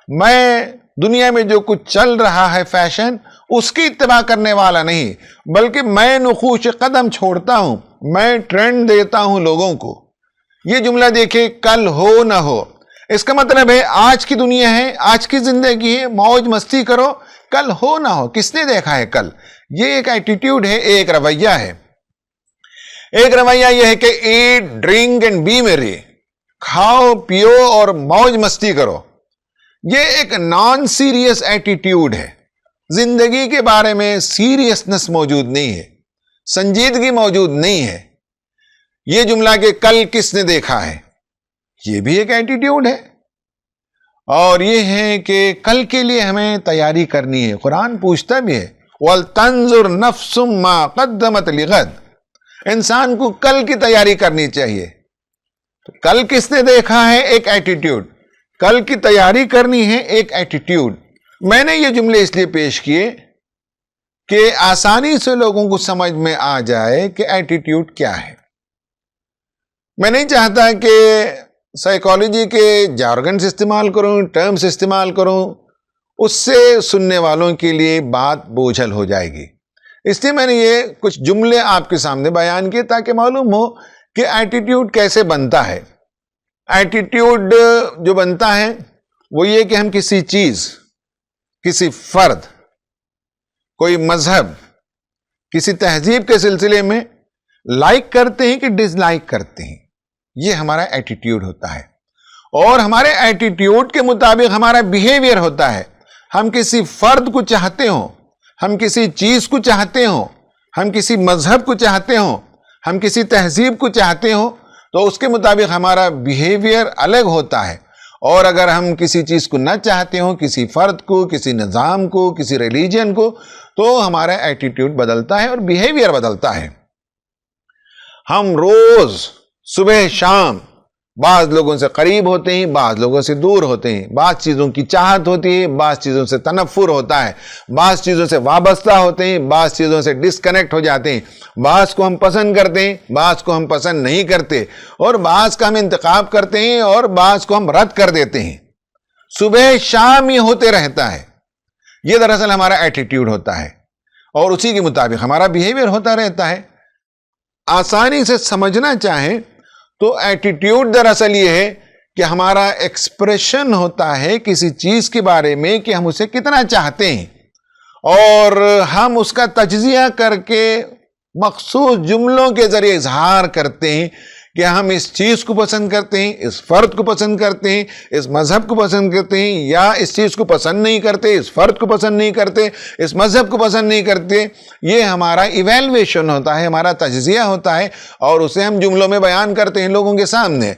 میں دنیا میں جو کچھ چل رہا ہے فیشن، اس کی اتباع کرنے والا نہیں، بلکہ میں نقوش قدم چھوڑتا ہوں، میں ٹرینڈ دیتا ہوں لوگوں کو۔ یہ جملہ دیکھیں، کل ہو نہ ہو، اس کا مطلب ہے آج کی دنیا ہے، آج کی زندگی ہے، موج مستی کرو، کل ہو نہ ہو، کس نے دیکھا ہے کل۔ یہ ایک ایٹیٹیوڈ ہے، ایک رویہ ہے۔ ایک رویہ یہ ہے کہ ایٹ ڈرنک اینڈ بی میری، کھاؤ پیو اور موج مستی کرو۔ یہ ایک نان سیریس ایٹیٹیوڈ ہے۔ زندگی کے بارے میں سیریسنس موجود نہیں ہے، سنجیدگی موجود نہیں ہے۔ یہ جملہ کہ کل کس نے دیکھا ہے، یہ بھی ایک ایٹیٹیوڈ ہے، اور یہ ہے کہ کل کے لیے ہمیں تیاری کرنی ہے۔ قرآن پوچھتا بھی ہے وَلْتَنْظُرْ نَفْسٌ مَا قَدَّمَتْ لِغَدٍ، انسان کو کل کی تیاری کرنی چاہیے. کل کس نے دیکھا ہے؟ ایک ایٹیٹیوڈ. کل کی تیاری کرنی ہے ایک ایٹیٹیوڈ. میں نے یہ جملے اس لیے پیش کیے کہ آسانی سے لوگوں کو سمجھ میں آ جائے کہ ایٹیٹیوڈ کیا ہے. میں نہیں چاہتا کہ سائیکالوجی کے جارگنز استعمال کروں، ٹرمز استعمال کروں، اس سے سننے والوں کے لیے بات بوجھل ہو جائے گی. اس لیے میں نے یہ کچھ جملے آپ کے سامنے بیان کیے تاکہ معلوم ہو کہ ایٹیٹیوڈ کیسے بنتا ہے. ایٹیٹیوڈ جو بنتا ہے وہ یہ کہ ہم کسی چیز، کسی فرد، کوئی مذہب، کسی تہذیب کے سلسلے میں لائک کرتے ہیں کہ ڈس لائک کرتے ہیں. یہ ہمارا ایٹیٹیوڈ ہوتا ہے، اور ہمارے ایٹیٹیوڈ کے مطابق ہمارا بیہیویئر ہوتا ہے. ہم کسی فرد کو چاہتے ہوں، ہم کسی چیز کو چاہتے ہوں، ہم کسی مذہب کو چاہتے ہوں، ہم کسی تہذیب کو چاہتے ہوں، تو اس کے مطابق ہمارا بیہیویئر الگ ہوتا ہے. اور اگر ہم کسی چیز کو نہ چاہتے ہوں، کسی فرد کو، کسی نظام کو، کسی ریلیجن کو، تو ہمارا ایٹیٹیوڈ بدلتا ہے اور بیہیویئر بدلتا ہے. ہم روز صبح شام بعض لوگوں سے قریب ہوتے ہیں، بعض لوگوں سے دور ہوتے ہیں. بعض چیزوں کی چاہت ہوتی ہے، بعض چیزوں سے تنفر ہوتا ہے، بعض چیزوں سے وابستہ ہوتے ہیں، بعض چیزوں سے ڈسکنیکٹ ہو جاتے ہیں. بعض کو ہم پسند کرتے ہیں، بعض کو ہم پسند نہیں کرتے، اور بعض کا ہم انتخاب کرتے ہیں اور بعض کو ہم رد کر دیتے ہیں. صبح شام یہ ہوتے رہتا ہے. یہ دراصل ہمارا ایٹیٹیوڈ ہوتا ہے، اور اسی کے مطابق ہمارا بیہیویئر ہوتا رہتا ہے. آسانی سے سمجھنا چاہیں تو ایٹیٹیوڈ دراصل یہ ہے کہ ہمارا ایکسپریشن ہوتا ہے کسی چیز کے بارے میں کہ ہم اسے کتنا چاہتے ہیں، اور ہم اس کا تجزیہ کر کے مخصوص جملوں کے ذریعے اظہار کرتے ہیں کہ ہم اس چیز کو پسند کرتے ہیں، اس فرد کو پسند کرتے ہیں، اس مذہب کو پسند کرتے ہیں، یا اس چیز کو پسند نہیں کرتے، اس فرد کو پسند نہیں کرتے، اس مذہب کو پسند نہیں کرتے. یہ ہمارا ایویلویشن ہوتا ہے، ہمارا تجزیہ ہوتا ہے، اور اسے ہم جملوں میں بیان کرتے ہیں لوگوں کے سامنے.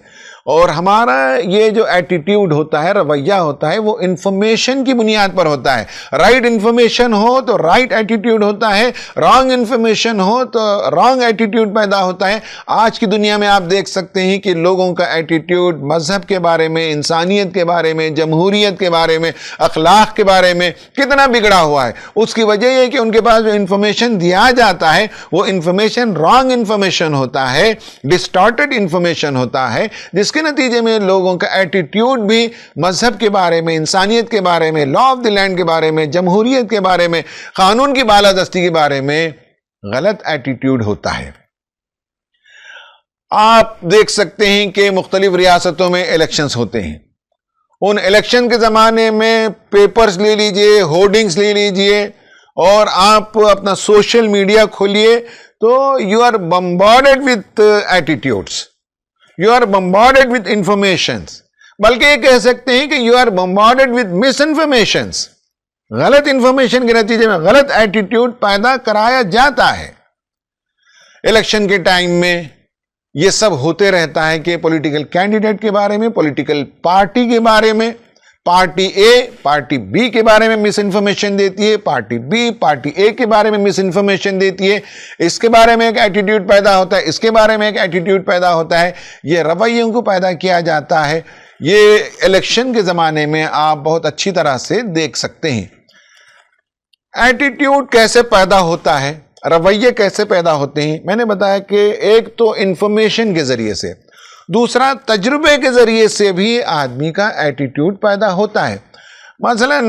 اور ہمارا یہ جو ایٹیٹیوڈ ہوتا ہے، رویہ ہوتا ہے، وہ انفارمیشن کی بنیاد پر ہوتا ہے. رائٹ انفارمیشن ہو تو رائٹ ایٹیٹیوڈ ہوتا ہے، رانگ انفارمیشن ہو تو رانگ ایٹیٹیوڈ پیدا ہوتا ہے. آج کی دنیا میں آپ دیکھ سکتے ہیں کہ لوگوں کا ایٹیٹیوڈ مذہب کے بارے میں، انسانیت کے بارے میں، جمہوریت کے بارے میں، اخلاق کے بارے میں کتنا بگڑا ہوا ہے. اس کی وجہ یہ کہ ان کے پاس جو انفارمیشن دیا جاتا ہے وہ انفارمیشن رانگ انفارمیشن ہوتا ہے، ڈسٹارٹڈ انفارمیشن ہوتا ہے، جس کے نتیجے میں لوگوں کا ایٹیٹیوڈ بھی مذہب کے بارے میں، انسانیت کے بارے میں، لا آف دی لینڈ کے بارے میں، جمہوریت کے بارے میں، قانون کی بالادستی کے بارے میں غلط ایٹیٹیوڈ ہوتا ہے. آپ دیکھ سکتے ہیں کہ مختلف ریاستوں میں الیکشنز ہوتے ہیں. ان الیکشن کے زمانے میں پیپرز لے لیجئے، ہورڈنگز لے لیجئے، اور آپ اپنا سوشل میڈیا کھولیے تو you are bombarded with attitudes, you are bombarded with informations. بلکہ یہ کہہ سکتے ہیں کہ you are bombarded with misinformations. غلط انفارمیشن کے نتیجے میں غلط ایٹیٹیوڈ پیدا کرایا جاتا ہے. الیکشن کے ٹائم میں یہ سب ہوتے رہتا ہے کہ پولیٹیکل کینڈیڈیٹ کے بارے میں، پولیٹیکل پارٹی کے بارے میں، پارٹی اے پارٹی بی کے بارے میں مس انفارمیشن دیتی ہے، پارٹی بی پارٹی اے کے بارے میں مس انفارمیشن دیتی ہے. اس کے بارے میں ایک ایٹیٹیوڈ پیدا ہوتا ہے، اس کے بارے میں ایک ایٹیٹیوڈ پیدا ہوتا ہے. یہ رویوں کو پیدا کیا جاتا ہے. یہ الیکشن کے زمانے میں آپ بہت اچھی طرح سے دیکھ سکتے ہیں. ایٹیٹیوڈ کیسے پیدا ہوتا ہے، رویے کیسے پیدا ہوتے ہیں؟ میں نے بتایا کہ ایک تو انفارمیشن کے ذریعے سے، دوسرا تجربے کے ذریعے سے بھی آدمی کا ایٹیٹیوڈ پیدا ہوتا ہے. مثلا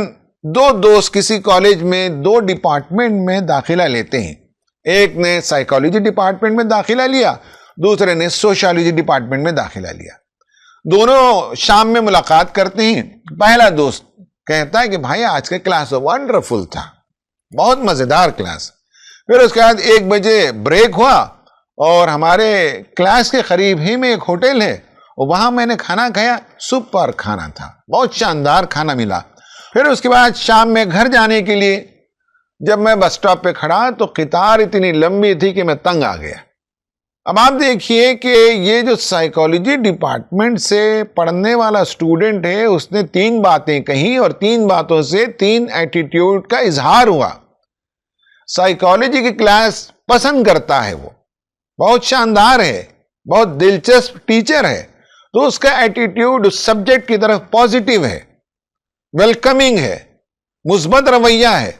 دو دوست کسی کالج میں دو ڈپارٹمنٹ میں داخلہ لیتے ہیں. ایک نے سائیکالوجی ڈپارٹمنٹ میں داخلہ لیا، دوسرے نے سوشالوجی ڈپارٹمنٹ میں داخلہ لیا. دونوں شام میں ملاقات کرتے ہیں. پہلا دوست کہتا ہے کہ بھائی آج کا کلاس ونڈرفل تھا، بہت مزیدار کلاس. پھر اس کے بعد 1 بجے بریک ہوا، اور ہمارے کلاس کے قریب ہی میں ایک ہوٹل ہے، وہاں میں نے کھانا کھایا، سپر کھانا تھا، بہت شاندار کھانا ملا. پھر اس کے بعد شام میں گھر جانے کے لیے جب میں بس سٹاپ پہ کھڑا تو قطار اتنی لمبی تھی کہ میں تنگ آ گیا. اب آپ دیکھیے کہ یہ جو سائیکالوجی ڈپارٹمنٹ سے پڑھنے والا اسٹوڈنٹ ہے، اس نے 3 باتیں کہیں، اور 3 باتوں سے 3 ایٹیٹیوڈ کا اظہار ہوا. سائیکالوجی کی کلاس پسند کرتا ہے، وہ بہت شاندار ہے، بہت دلچسپ ٹیچر ہے، تو اس کا ایٹیٹیوڈ اس سبجیکٹ کی طرف پازیٹیو ہے، ویلکمنگ ہے، مثبت رویہ ہے۔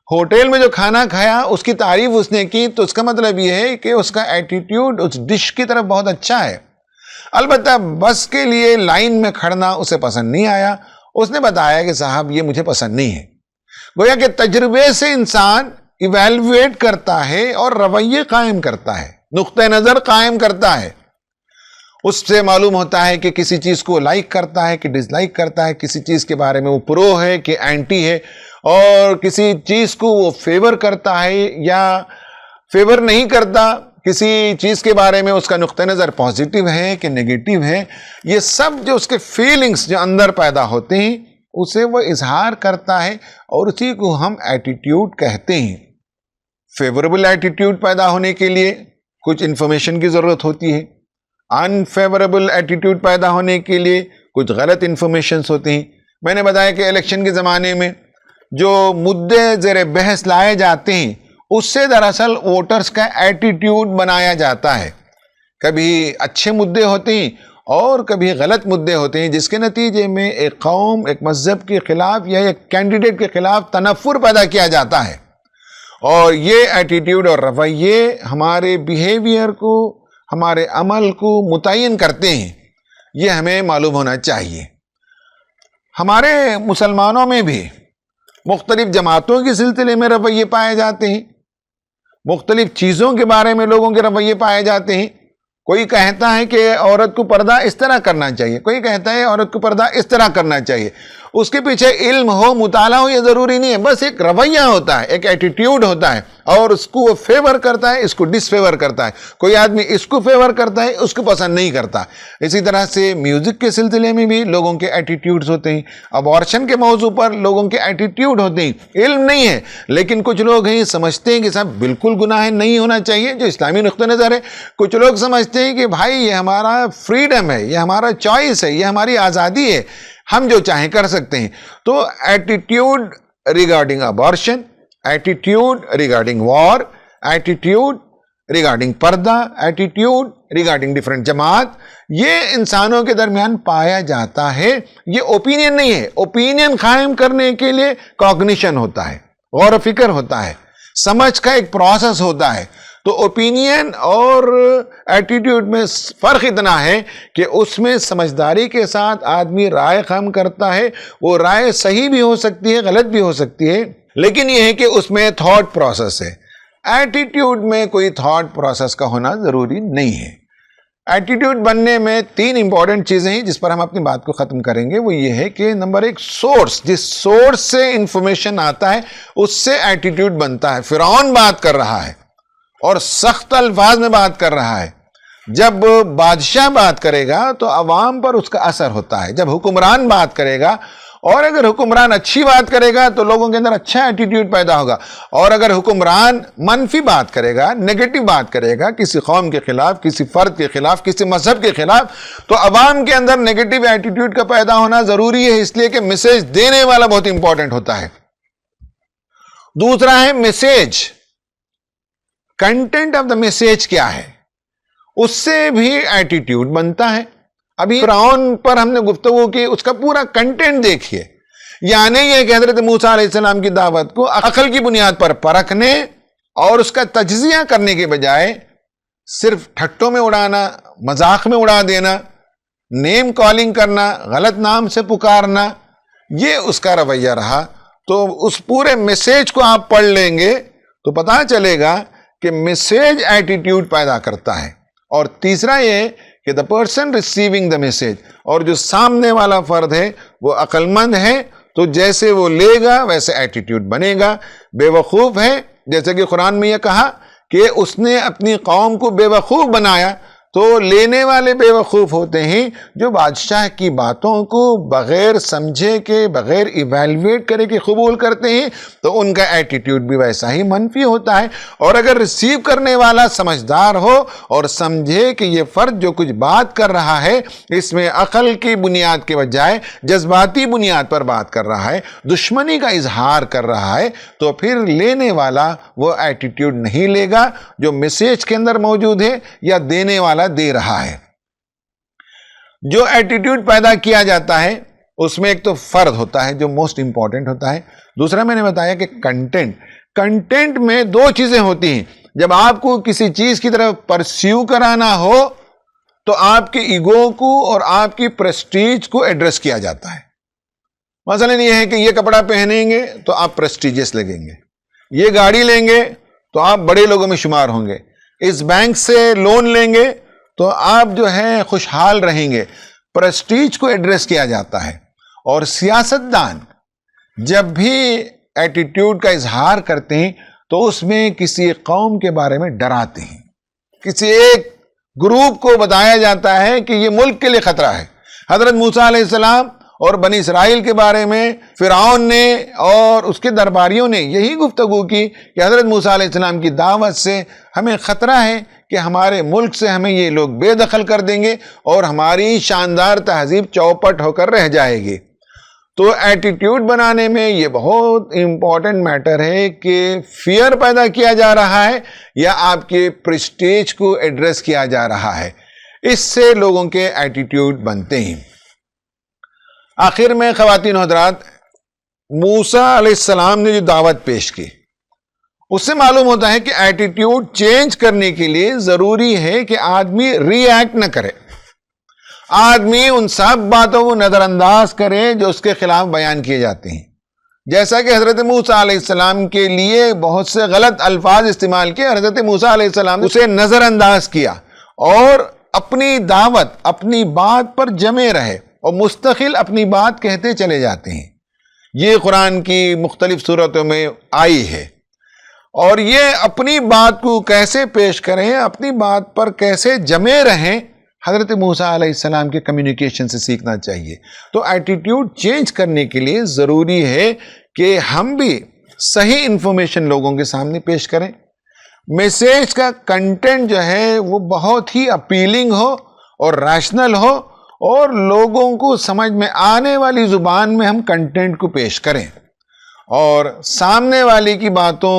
ہوٹل میں جو کھانا کھایا اس کی تعریف اس نے کی، تو اس کا مطلب یہ ہے کہ اس کا ایٹیٹیوڈ اس ڈش کی طرف بہت اچھا ہے۔ البتہ بس کے لیے لائن میں کھڑنا اسے پسند نہیں آیا، اس نے بتایا کہ صاحب یہ مجھے پسند نہیں ہے۔ گویا کہ تجربے سے انسان ایویلویٹ کرتا ہے اور رویے قائم کرتا ہے، نقطہ نظر قائم کرتا ہے۔ اس سے معلوم ہوتا ہے کہ کسی چیز کو لائک کرتا ہے کہ ڈس لائک کرتا ہے، کسی چیز کے بارے میں وہ پرو ہے کہ اینٹی ہے، اور کسی چیز کو وہ فیور کرتا ہے یا فیور نہیں کرتا، کسی چیز کے بارے میں اس کا نقطہ نظر پازیٹیو ہے کہ نیگیٹو ہے۔ یہ سب جو اس کے فیلنگز جو اندر پیدا ہوتے ہیں اسے وہ اظہار کرتا ہے، اور اسی کو ہم ایٹیٹیوڈ کہتے ہیں۔ فیوریبل ایٹیٹیوڈ پیدا ہونے کے لیے کچھ انفارمیشن کی ضرورت ہوتی ہے، انفیوریبل ایٹیٹیوڈ پیدا ہونے کے لیے کچھ غلط انفارمیشنز ہوتی ہیں۔ میں نے بتایا کہ الیکشن کے زمانے میں جو مدعے زیر بحث لائے جاتے ہیں اس سے دراصل ووٹرز کا ایٹیٹیوڈ بنایا جاتا ہے۔ کبھی اچھے مدعے ہوتے ہیں اور کبھی غلط مدعے ہوتے ہیں، جس کے نتیجے میں ایک قوم، ایک مذہب کے خلاف یا ایک کینڈیڈیٹ کے خلاف تنفر پیدا کیا جاتا ہے، اور یہ ایٹیٹیوڈ اور رویے ہمارے بیہیویئر کو، ہمارے عمل کو متعین کرتے ہیں۔ یہ ہمیں معلوم ہونا چاہیے۔ ہمارے مسلمانوں میں بھی مختلف جماعتوں کے سلسلے میں رویے پائے جاتے ہیں، مختلف چیزوں کے بارے میں لوگوں کے رویے پائے جاتے ہیں۔ کوئی کہتا ہے کہ عورت کو پردہ اس طرح کرنا چاہیے، کوئی کہتا ہے عورت کو پردہ اس طرح کرنا چاہیے۔ اس کے پیچھے علم ہو، مطالعہ ہو، یہ ضروری نہیں ہے، بس ایک رویہ ہوتا ہے، ایک ایٹیٹیوڈ ہوتا ہے، اور اس کو وہ فیور کرتا ہے، اس کو ڈس فیور کرتا ہے۔ کوئی آدمی اس کو فیور کرتا ہے، اس کو پسند نہیں کرتا۔ اسی طرح سے میوزک کے سلسلے میں بھی لوگوں کے ایٹیٹیوڈز ہوتے ہیں، ابارشن کے موضوع پر لوگوں کے ایٹیٹیوڈ ہوتے ہیں۔ علم نہیں ہے لیکن کچھ لوگ ہیں سمجھتے ہیں کہ صاحب بالکل گناہ نہیں ہونا چاہیے، جو اسلامی نقطہ نظر ہے۔ کچھ لوگ سمجھتے ہیں کہ بھائی یہ ہمارا فریڈم ہے، یہ ہمارا چوائس ہے، یہ ہماری آزادی ہے، ہم جو چاہیں کر سکتے ہیں۔ تو attitude regarding abortion, attitude regarding war, attitude regarding پردہ، ایٹیٹیوڈ ریگارڈنگ ڈیفرنٹ جماعت، یہ انسانوں کے درمیان پایا جاتا ہے۔ یہ اوپینین نہیں ہے۔ اوپینین قائم کرنے کے لیے کوگنیشن ہوتا ہے، غور و فکر ہوتا ہے، سمجھ کا ایک پروسیس ہوتا ہے۔ تو اوپینین اور ایٹیٹیوڈ میں فرق اتنا ہے کہ اس میں سمجھداری کے ساتھ آدمی رائے قائم کرتا ہے۔ وہ رائے صحیح بھی ہو سکتی ہے، غلط بھی ہو سکتی ہے، لیکن یہ ہے کہ اس میں تھاٹ پروسیس ہے۔ ایٹیٹیوڈ میں کوئی تھاٹ پروسیس کا ہونا ضروری نہیں ہے۔ ایٹیٹیوڈ بننے میں 3 امپورٹنٹ چیزیں ہیں جس پر ہم اپنی بات کو ختم کریں گے۔ وہ یہ ہے کہ نمبر 1، سورس، جس سورس سے انفارمیشن آتا ہے اس سے ایٹیٹیوڈ بنتا ہے۔ فرعون بات کر رہا ہے اور سخت الفاظ میں بات کر رہا ہے۔ جب بادشاہ بات کرے گا تو عوام پر اس کا اثر ہوتا ہے۔ جب حکمران بات کرے گا، اور اگر حکمران اچھی بات کرے گا تو لوگوں کے اندر اچھا ایٹیٹیوڈ پیدا ہوگا، اور اگر حکمران منفی بات کرے گا، نیگیٹو بات کرے گا کسی قوم کے خلاف، کسی فرد کے خلاف، کسی مذہب کے خلاف، تو عوام کے اندر نیگیٹو ایٹیٹیوڈ کا پیدا ہونا ضروری ہے، اس لیے کہ میسج دینے والا بہت امپورٹنٹ ہوتا ہے۔ دوسرا ہے message, content of the message کیا ہے، اس سے بھی ایٹیٹیوڈ بنتا ہے۔ ابھی فرعون پر ہم نے گفتگو کی، اس کا پورا کنٹینٹ دیکھیے۔ یعنی یہ کہ حضرت موسیٰ علیہ السلام کی دعوت کو عقل کی بنیاد پر پرکھنے اور اس کا تجزیہ کرنے کے بجائے صرف ٹھٹوں میں اڑانا، مذاق میں اڑا دینا، نیم کالنگ کرنا، غلط نام سے پکارنا، یہ اس کا رویہ رہا۔ تو اس پورے میسج کو آپ پڑھ لیں گے تو پتہ چلے گا کہ میسج ایٹیٹیوڈ پیدا کرتا ہے۔ اور تیسرا یہ کہ the person receiving the message، اور جو سامنے والا فرد ہے وہ عقل مند ہے، تو جیسے وہ لے گا ویسے ایٹیٹیوڈ بنے گا۔ بے وقوف ہے، جیسے کہ قرآن میں یہ کہا کہ اس نے اپنی قوم کو بے وقوف بنایا، تو لینے والے بے وقوف ہوتے ہیں جو بادشاہ کی باتوں کو بغیر سمجھے کے، بغیر ایویلویٹ کرے کے قبول کرتے ہیں، تو ان کا ایٹیٹیوڈ بھی ویسا ہی منفی ہوتا ہے۔ اور اگر ریسیو کرنے والا سمجھدار ہو اور سمجھے کہ یہ فرد جو کچھ بات کر رہا ہے اس میں عقل کی بنیاد کے بجائے جذباتی بنیاد پر بات کر رہا ہے، دشمنی کا اظہار کر رہا ہے، تو پھر لینے والا وہ ایٹیٹیوڈ نہیں لے گا جو میسیج کے اندر موجود ہے یا دینے والا دے رہا ہے۔ جو ایٹیٹیوڈ پیدا کیا جاتا ہے اس میں ایک تو فرد ہوتا ہے جو موسٹ امپورٹنٹ ہوتا ہے، دوسرا میں نے بتایا کہ کنٹینٹ میں دو چیزیں ہوتی ہیں۔ جب آپ کو کسی چیز کی طرف پرسیو کرانا ہو تو آپ کے ایگو کو اور آپ کی پریسٹیج کو ایڈریس کیا جاتا ہے۔ مثلا یہ ہے کہ یہ کپڑا پہنیں گے تو آپ پریسٹیجس لگیں گے، یہ گاڑی لیں گے تو آپ بڑے لوگوں میں شمار ہوں گے، اس بینک سے لون لیں گے تو آپ جو ہے خوشحال رہیں گے۔ پریسٹیج کو ایڈریس کیا جاتا ہے۔ اور سیاستدان جب بھی ایٹیٹیوڈ کا اظہار کرتے ہیں تو اس میں کسی قوم کے بارے میں ڈراتے ہیں، کسی ایک گروپ کو بتایا جاتا ہے کہ یہ ملک کے لیے خطرہ ہے۔ حضرت موسیٰ علیہ السلام اور بنی اسرائیل کے بارے میں فرعون نے اور اس کے درباریوں نے یہی گفتگو کی کہ حضرت موسیٰ علیہ السلام کی دعوت سے ہمیں خطرہ ہے کہ ہمارے ملک سے ہمیں یہ لوگ بے دخل کر دیں گے اور ہماری شاندار تہذیب چوپٹ ہو کر رہ جائے گی۔ تو ایٹیٹیوڈ بنانے میں یہ بہت امپورٹنٹ میٹر ہے کہ فیئر پیدا کیا جا رہا ہے یا آپ کے پریسٹیج کو ایڈریس کیا جا رہا ہے، اس سے لوگوں کے ایٹیٹیوڈ بنتے ہیں۔ آخر میں خواتین و حضرات، موسیٰ علیہ السلام نے جو دعوت پیش کی اس سے معلوم ہوتا ہے کہ ایٹیٹیوڈ چینج کرنے کے لیے ضروری ہے کہ آدمی ری ایکٹ نہ کرے، آدمی ان سب باتوں کو نظر انداز کرے جو اس کے خلاف بیان کیے جاتے ہیں۔ جیسا کہ حضرت موسیٰ علیہ السلام کے لیے بہت سے غلط الفاظ استعمال کیے، حضرت موسیٰ علیہ السلام اسے نظر انداز کیا اور اپنی دعوت اپنی بات پر جمے رہے اور مستقل اپنی بات کہتے چلے جاتے ہیں۔ یہ قرآن کی مختلف صورتوں میں آئی ہے، اور یہ اپنی بات کو کیسے پیش کریں، اپنی بات پر کیسے جمے رہیں، حضرت موسیٰ علیہ السلام کے کمیونیکیشن سے سیکھنا چاہیے۔ تو ایٹیٹیوڈ چینج کرنے کے لیے ضروری ہے کہ ہم بھی صحیح انفارمیشن لوگوں کے سامنے پیش کریں، میسیج کا کنٹینٹ جو ہے وہ بہت ہی اپیلنگ ہو اور ریشنل ہو، اور لوگوں کو سمجھ میں آنے والی زبان میں ہم کنٹینٹ کو پیش کریں، اور سامنے والے کی باتوں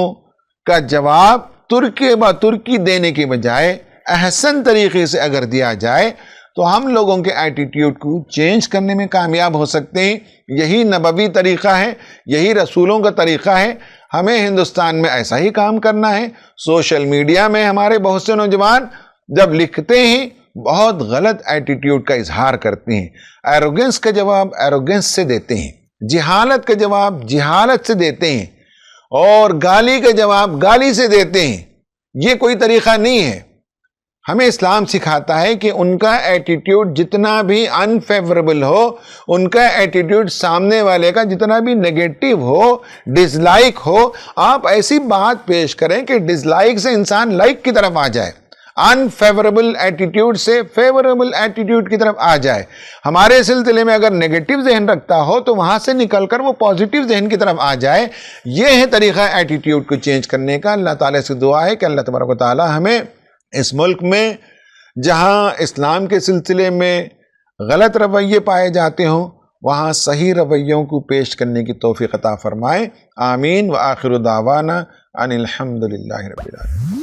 کا جواب ترکی با ترکی دینے کے بجائے احسن طریقے سے اگر دیا جائے تو ہم لوگوں کے ایٹیٹیوڈ کو چینج کرنے میں کامیاب ہو سکتے ہیں۔ یہی نبوی طریقہ ہے، یہی رسولوں کا طریقہ ہے۔ ہمیں ہندوستان میں ایسا ہی کام کرنا ہے۔ سوشل میڈیا میں ہمارے بہت سے نوجوان جب لکھتے ہیں بہت غلط ایٹیٹیوڈ کا اظہار کرتے ہیں، ایروگنس کا جواب ایروگنس سے دیتے ہیں، جہالت کا جواب جہالت سے دیتے ہیں، اور گالی کا جواب گالی سے دیتے ہیں۔ یہ کوئی طریقہ نہیں ہے۔ ہمیں اسلام سکھاتا ہے کہ ان کا ایٹیٹیوڈ جتنا بھی انفیوریبل ہو، ان کا ایٹیٹیوڈ سامنے والے کا جتنا بھی نیگیٹو ہو، ڈس لائک ہو، آپ ایسی بات پیش کریں کہ ڈس لائک سے انسان لائک کی طرف آ جائے، انفیوریبل ایٹیٹیوڈ سے فیوریبل ایٹیٹیوڈ کی طرف آ جائے۔ ہمارے سلسلے میں اگر نیگیٹو ذہن رکھتا ہو تو وہاں سے نکل کر وہ پازیٹیو ذہن کی طرف آ جائے۔ یہ ہے طریقہ ایٹیٹیوڈ کو چینج کرنے کا۔ اللہ تعالیٰ سے دعا ہے کہ اللہ تبارک و تعالیٰ ہمیں اس ملک میں جہاں اسلام کے سلسلے میں غلط رویے پائے جاتے ہوں وہاں صحیح رویوں کو پیش کرنے کی توفیق عطا فرمائے۔ آمین۔ وآخر دعوانا ان الحمد للہ رب العالمین۔